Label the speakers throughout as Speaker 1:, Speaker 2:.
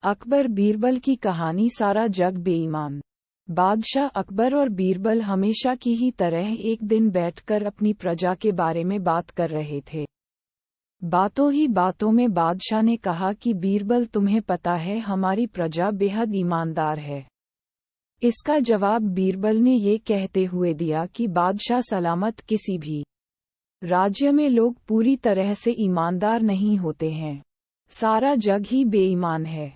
Speaker 1: अकबर बीरबल की कहानी। सारा जग बेईमान। बादशाह अकबर और बीरबल हमेशा की ही तरह एक दिन बैठकर अपनी प्रजा के बारे में बात कर रहे थे। बातों ही बातों में बादशाह ने कहा कि बीरबल, तुम्हें पता है हमारी प्रजा बेहद ईमानदार है। इसका जवाब बीरबल ने ये कहते हुए दिया कि बादशाह सलामत, किसी भी राज्य में लोग पूरी तरह से ईमानदार नहीं होते हैं। सारा जग ही बेईमान है।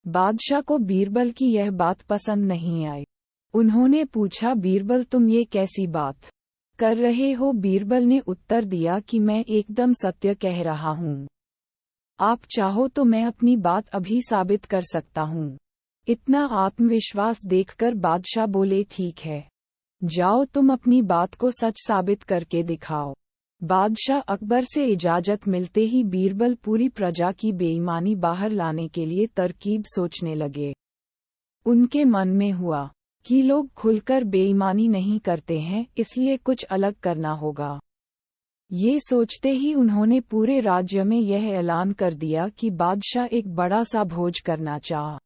Speaker 1: बादशाह को बीरबल की यह बात पसंद नहीं आई। उन्होंने पूछा, बीरबल, तुम ये कैसी बात कर रहे हो? बीरबल ने उत्तर दिया कि मैं एकदम सत्य कह रहा हूँ। आप चाहो तो मैं अपनी बात अभी साबित कर सकता हूँ। इतना आत्मविश्वास देखकर बादशाह बोले, ठीक है, जाओ तुम अपनी बात को सच साबित करके दिखाओ। बादशाह अकबर से इजाजत मिलते ही बीरबल पूरी प्रजा की बेईमानी बाहर लाने के लिए तरकीब सोचने लगे। उनके मन में हुआ कि लोग खुलकर बेईमानी नहीं करते हैं, इसलिए कुछ अलग करना होगा। ये सोचते ही उन्होंने पूरे राज्य में यह ऐलान कर दिया कि बादशाह एक बड़ा सा भोज करना चाह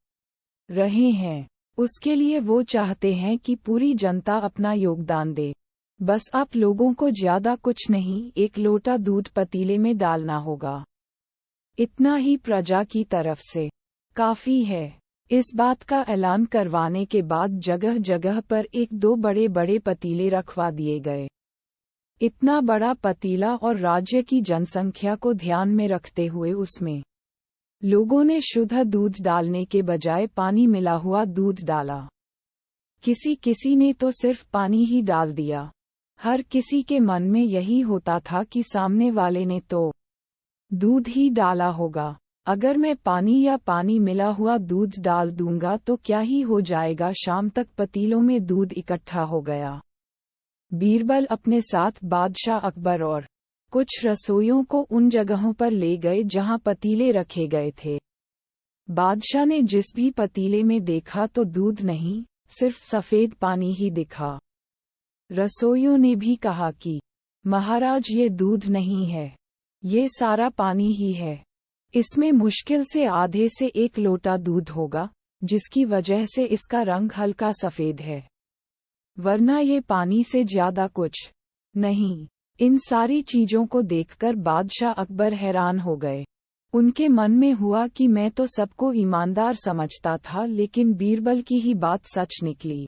Speaker 1: रहे हैं। उसके लिए वो चाहते हैं कि पूरी जनता अपना योगदान दे। बस आप लोगों को ज्यादा कुछ नहीं, एक लोटा दूध पतीले में डालना होगा। इतना ही प्रजा की तरफ से काफी है। इस बात का ऐलान करवाने के बाद जगह जगह पर एक दो बड़े बड़े पतीले रखवा दिए गए। इतना बड़ा पतीला और राज्य की जनसंख्या को ध्यान में रखते हुए उसमें लोगों ने शुद्ध दूध डालने के बजाय पानी मिला हुआ दूध डाला। किसी किसी ने तो सिर्फ पानी ही डाल दिया। हर किसी के मन में यही होता था कि सामने वाले ने तो दूध ही डाला होगा। अगर मैं पानी या पानी मिला हुआ दूध डाल दूंगा तो क्या ही हो जाएगा। शाम तक पतीलों में दूध इकट्ठा हो गया। बीरबल अपने साथ बादशाह अकबर और कुछ रसोइयों को उन जगहों पर ले गए जहां पतीले रखे गए थे। बादशाह ने जिस भी पतीले में देखा तो दूध नहीं, सिर्फ सफेद पानी ही दिखा। रसोइयों ने भी कहा कि महाराज, ये दूध नहीं है, ये सारा पानी ही है। इसमें मुश्किल से आधे से एक लोटा दूध होगा, जिसकी वजह से इसका रंग हल्का सफेद है, वरना ये पानी से ज्यादा कुछ नहीं। इन सारी चीजों को देखकर बादशाह अकबर हैरान हो गए। उनके मन में हुआ कि मैं तो सबको ईमानदार समझता था, लेकिन बीरबल की ही बात सच निकली।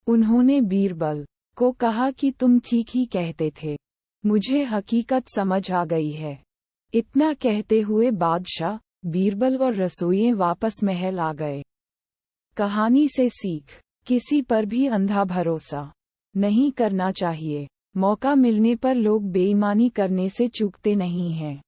Speaker 1: उन्होंने बीरबल को कहा कि तुम ठीक ही कहते थे, मुझे हकीकत समझ आ गई है। इतना कहते हुए बादशाह, बीरबल और रसोइये वापस महल आ गए। कहानी से सीख, किसी पर भी अंधा भरोसा नहीं करना चाहिए। मौका मिलने पर लोग बेईमानी करने से चूकते नहीं हैं।